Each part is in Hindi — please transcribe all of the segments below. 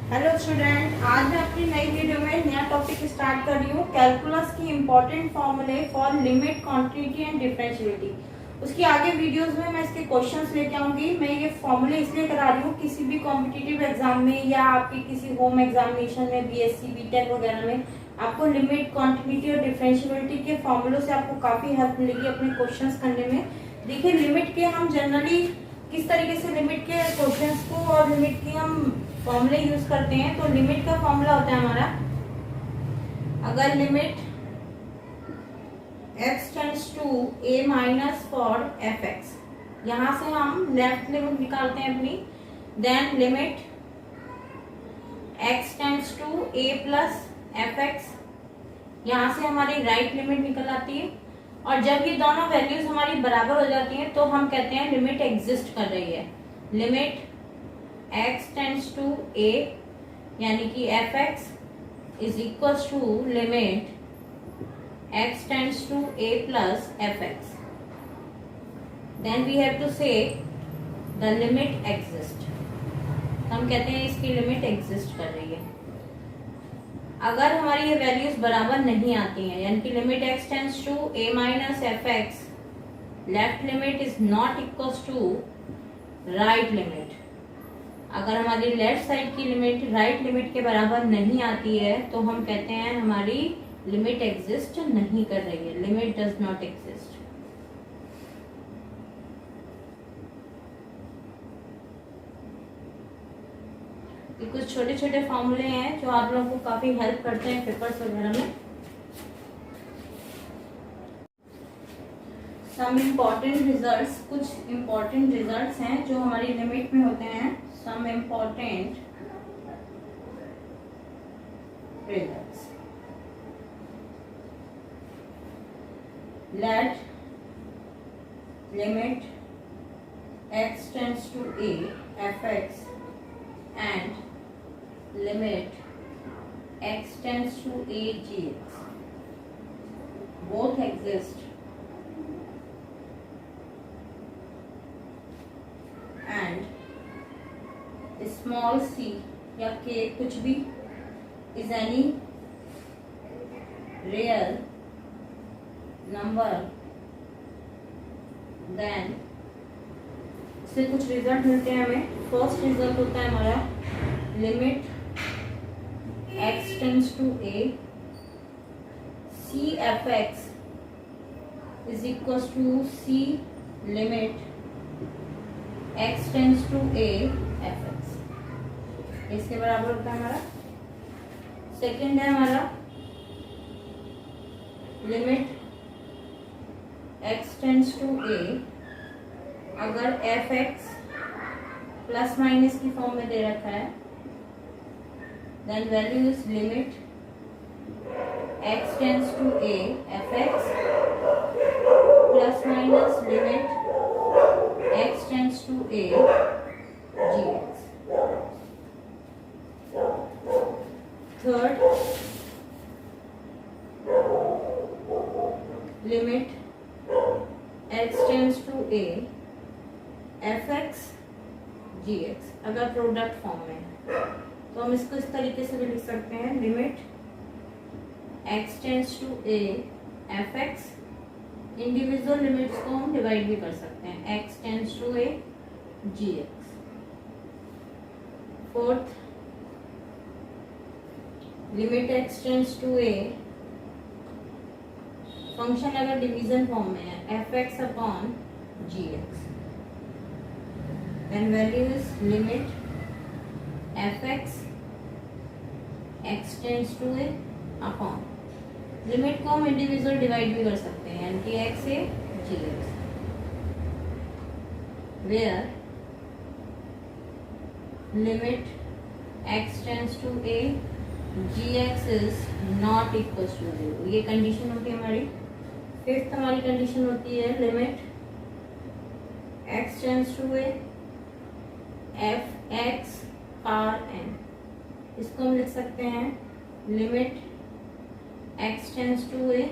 हेलो स्टूडेंट, आज मैं अपनी नई वीडियो में नया टॉपिक स्टार्ट कर रही हूँ। कैलकुलस की इम्पोर्टेंट फॉर्मूले फॉर लिमिट, क्वांटिटी एंड डिफरेंशियलिटी। उसकी आगे वीडियोस में मैं इसके क्वेश्चंस लेके आऊंगी। मैं ये फॉर्मूले इसलिए करा रही हूँ, किसी भी कॉम्पिटिटिव एग्जाम में या आपकी किसी होम एग्जामिनेशन में बीएससी बीटेक वगैरह में आपको लिमिट, क्वांटिटी और डिफरेंशियलिटी के फॉर्मूलों से आपको काफी हेल्प मिलेगी अपने क्वेश्चन करने में। देखिए, लिमिट के हम जनरली किस तरीके से लिमिट के क्वेश्चंस को और लिमिट के हम फॉर्मूले यूज करते हैं। तो लिमिट का फॉर्मूला होता है हमारा, अगर limit x tends to a minus for f x, यहां से हम लेफ्ट लिमिट निकालते हैं अपनी, then limit x tends to a plus f x, यहां से हमारी राइट लिमिट निकल आती है। और जब ये दोनों वैल्यूज हमारी बराबर हो जाती हैं तो हम कहते हैं लिमिट एग्जिस्ट कर रही है। Limit x tends to a यानी कि f x is equal to limit x tends to a plus f x, then we have to say the limit exist. हम कहते हैं इसकी लिमिट एग्जिस्ट कर रही है। अगर हमारी ये वैल्यूज बराबर नहीं आती हैं, यानी कि limit x tends to a minus F x, left limit is not equal to right limit, अगर हमारी लेफ्ट साइड की लिमिट राइट लिमिट के बराबर नहीं आती है तो हम कहते हैं हमारी लिमिट एग्जिस्ट नहीं कर रही है, लिमिट डज नॉट एग्जिस्ट। ये कुछ छोटे छोटे फॉर्मूले हैं जो आप लोगों को काफी हेल्प करते हैं पेपर्स वगैरह में। सम इम्पोर्टेंट रिजल्ट्स, कुछ इम्पोर्टेंट रिजल्ट्स हैं जो हमारी लिमिट में होते हैं। Some important results, let limit x tends to a f x and limit x tends to a gx both exist and small c या k कुछ भी is any real number, then से कुछ रिजल्ट मिलते हैं हमें। फर्स्ट रिजल्ट होता है हमारा limit x tends to a c f x is equal to c limit x tends to a f x, इसके बराबर होता है हमारा। सेकेंड है हमारा limit x tends to a, अगर एफ एक्स प्लस माइनस की फॉर्म में दे रखा है, then value is limit x tends to a f x plus minus limit x tends to a gx। Third limit x tends to a f x g x, अगर प्रोडक्ट फॉर्म में है तो हम इसको इस तरीके से भी लिख सकते हैं, limit x tends to a f x, individual limits को हम डिवाइड भी कर सकते हैं, x tends to a g x. Fourth limit x tends to a, function अगर डिवीजन फॉर्म में है, f x upon g x, then value is limit fx x tends to a upon, limit को हम इंडिविजुअल डिवाइड भी कर सकते हैं, यानी कि x a gx, where limit x tends to a gx is not equal to 0, ये कंडीशन होती है हमारी। फिफ्थ हमारी कंडीशन होती है limit x tends to a f x power n, इसको हम लिख सकते हैं limit x tends to a,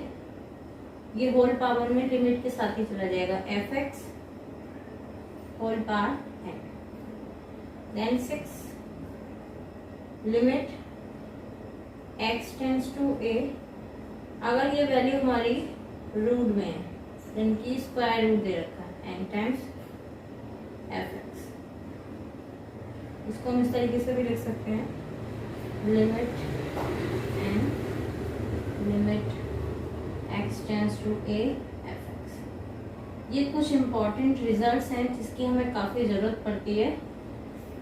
ये होल पावर में लिमिट के साथ ही चला जाएगा, f x whole power n. Then 6 limit x tends to a, अगर ये वैल्यू हमारी रूट में है, इनकी स्क्वायर रूट दे रखा है n टाइम्स fx, इसको हम इस तरीके से भी लिख सकते हैं, limit n limit x tends to a fx। ये कुछ इम्पोर्टेंट रिजल्ट्स हैं जिसकी हमें काफ़ी ज़रूरत पड़ती है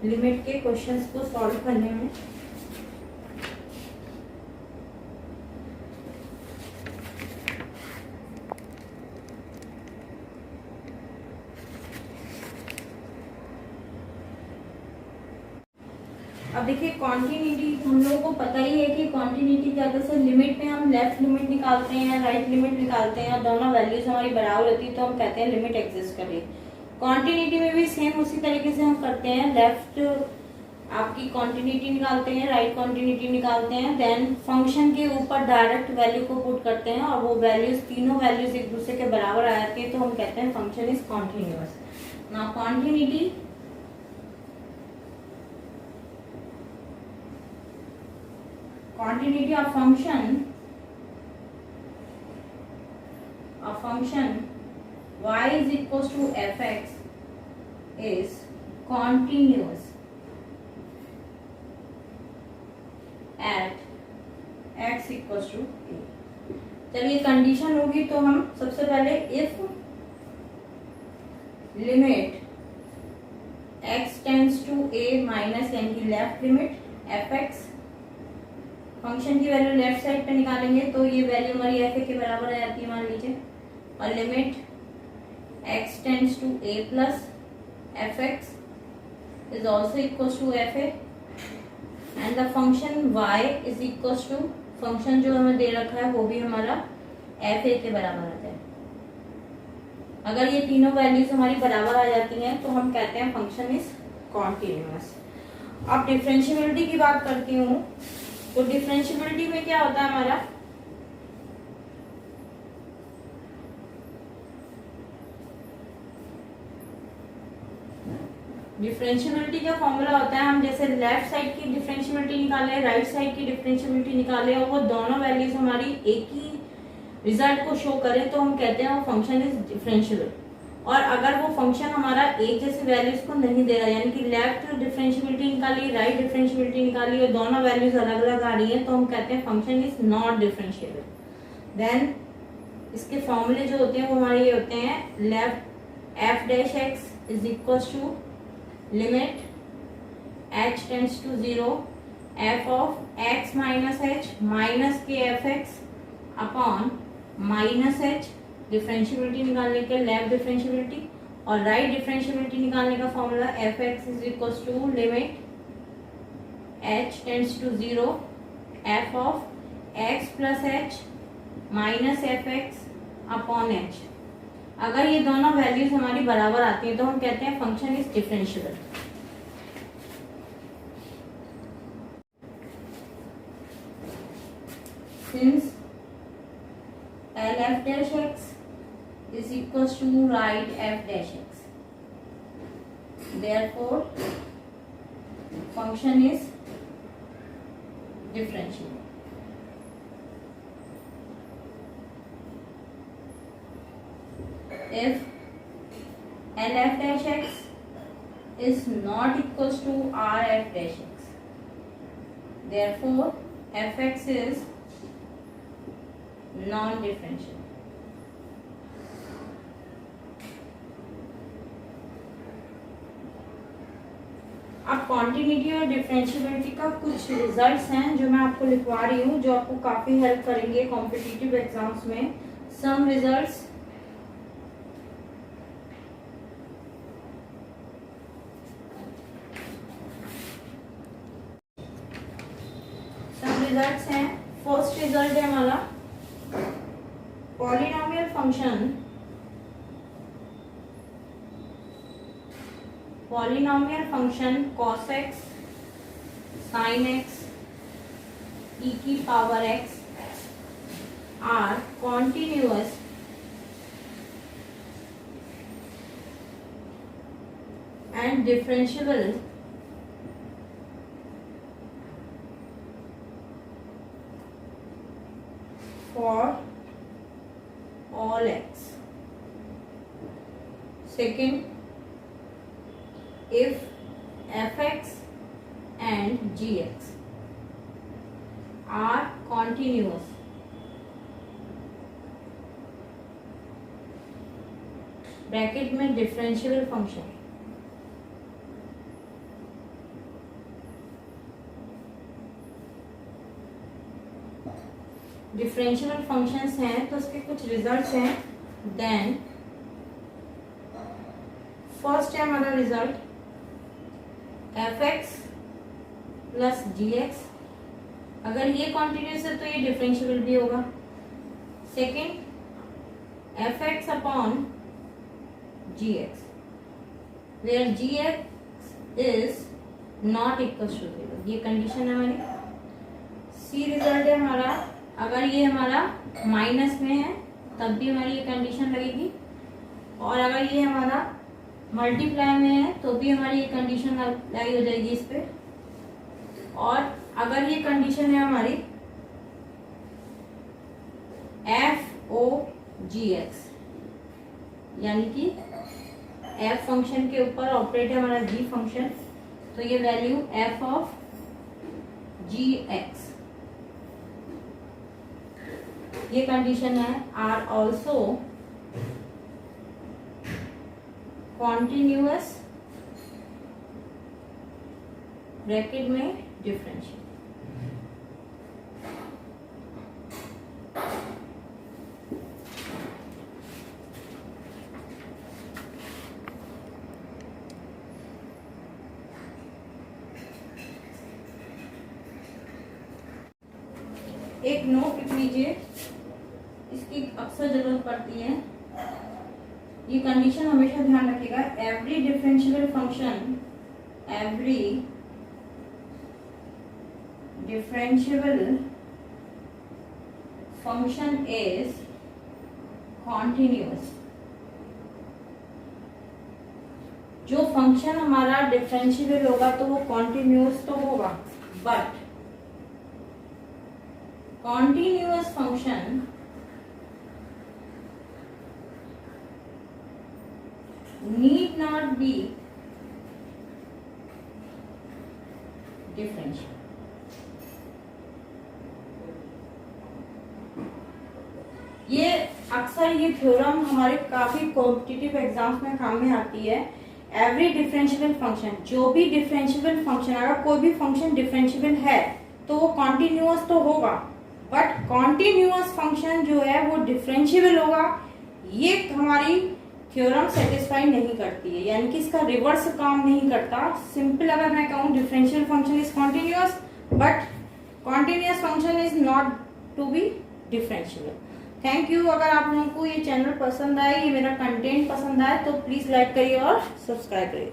लिमिट के क्वेश्चंस को सॉल्व करने में। अब देखिए कॉन्टिन्यूटी, हम लोगों को पता ही है कि कॉन्टिन्यूटी क्या होता है। लिमिट में हम लेफ्ट लिमिट निकालते हैं, राइट लिमिट निकालते हैं और दोनों वैल्यूज हमारी बराबर होती है तो हम कहते हैं लिमिट एग्जिस्ट कर रही है। कॉन्टिन्यूटी में भी सेम उसी तरीके से हम करते हैं, लेफ्ट आपकी कॉन्टिन्यूटी निकालते हैं, राइट कॉन्टिन्यूटी निकालते हैं, देन फंक्शन के ऊपर डायरेक्ट वैल्यू को पुट करते हैं और वो वैल्यूज, तीनों वैल्यूज एक दूसरे के बराबर आ जाती है तो हम कहते हैं function is continuous. Now continuity continuity of function y is equals to fx is continuous at x equals to a। जब ये कंडीशन होगी तो हम सबसे पहले if limit x tends to a minus n की लेफ्ट लिमिट fx, फंक्शन की वैल्यू लेफ्ट साइड पे निकालेंगे तो ये वैल्यू हमारी एफ ए के बराबर आ जाती है मान लीजिए, और limit x tends to a plus f x is also equal to f a and the function y is equal to function जो हमें दे रखा है वो भी हमारा एफ ए के बराबर आता है। अगर ये तीनों वैल्यूज हमारी बराबर आ जाती हैं तो हम कहते हैं फंक्शन इज कॉन्टिन्यूअस। अब डिफरेंशियबिलिटी की बात करती हूँ तो डिफरेंशियबिलिटी में क्या होता है हमारा, डिफरेंशियबिलिटी का फॉर्मूला होता है, हम जैसे लेफ्ट साइड की डिफरेंशियबिलिटी निकाले, राइट साइड की डिफरेंशियबिलिटी निकाले और वो दोनों वैल्यूज हमारी एक ही रिजल्ट को शो करें तो हम कहते हैं वो फंक्शन इज डिफरेंशियबल। और अगर वो फंक्शन हमारा एक जैसे वैल्यूज को नहीं दे रहा, यानी कि लेफ्ट डिफरेंशियबिलिटी निकाली, राइट डिफरेंशियबिलिटी निकाली और दोनों वैल्यूज अलग अलग आ रही हैं तो हम कहते हैं function is not differentiable. Then इसके फॉर्मूले जो होते हैं वो हमारे ये होते हैं, left F dash X is equal to limit H tends to 0 F of X minus H minus के F x upon minus H, differentiability निकालने के लेफ्ट डिफरेंशियबिलिटी, और राइट डिफरेंशियबिलिटी निकालने का formula F x is equal to limit H tends to 0 F of X plus H minus F x upon H. अगर ये दोनों वैल्यूज हमारी बराबर आती हैं तो हम कहते हैं function is differentiable. Since LF dash x is equals to right f dash x, therefore function is differentiable। If LF dash x is not equals to RF dash x, therefore fx is non differential. अब कॉन्टिन्यूटी और डिफरेंशियबिलिटी का कुछ रिजल्ट्स हैं जो मैं आपको लिखवा रही हूँ, जो आपको काफी हेल्प करेंगे कॉम्पिटिटिव एग्जाम्स में। सम रिजल्ट्स, हैं। फर्स्ट रिजल्ट है हमारा polynomial function cos x sin x e की power x are continuous and differentiable for all x. Second, if fx and gx are continuous bracket में डिफरेंशियल फंक्शन डिफरेंशियल फंक्शंस हैं तो उसके कुछ रिजल्ट्स हैं. देन फर्स्ट है हमारा रिजल्ट fx प्लस gx. अगर ये कॉन्टिन्यूस है तो ये डिफरेंशियल भी होगा. Second fx upon gx where gx is not equal to 0. ये कंडीशन है हमारी. सी रिजल्ट है हमारा अगर ये हमारा माइनस में है तब भी हमारी ये कंडीशन लगेगी, और अगर ये हमारा मल्टीप्लाई में है तो भी हमारी ये कंडीशन अप्लाई हो जाएगी इस पे. और अगर ये कंडीशन है हमारी एफ ओ जी एक्स यानी कि एफ फंक्शन के ऊपर ऑपरेट है हमारा जी फंक्शन, तो ये value f of g x ये कंडीशन है आर ऑल्सो कॉन्टिन्यूअस ब्रैकेट में डिफरेंशियल. एक नोट लिख लीजिए, इसकी अक्सर जरूरत पड़ती है. ये कंडीशन हमेशा ध्यान रखिएगा. Every differential function is continuous. जो फंक्शन हमारा डिफरेंशियल होगा तो वो कॉन्टिन्यूअस तो होगा, but continuous function need not be differential. ये अक्सर ये थ्योरम हमारे काफी कॉम्पिटिटिव एग्जाम्स में काम में आती है. एवरी डिफरेंशियल फंक्शन, जो भी डिफरेंशियल फंक्शन, अगर कोई भी फंक्शन डिफरेंशियल है तो वो कॉन्टिन्यूअस तो होगा, बट कॉन्टिन्यूअस फंक्शन जो है वो डिफरेंशियल होगा. ये हमारी थ्योरम सेटिस्फाई नहीं करती है, यानी कि इसका रिवर्स काम नहीं करता. सिंपल अगर मैं कहूँ differential function is continuous but continuous function is not to be differential. Thank you. अगर आप लोगों को ये चैनल पसंद आए, ये मेरा कंटेंट पसंद आए तो प्लीज लाइक करिए और सब्सक्राइब करिए.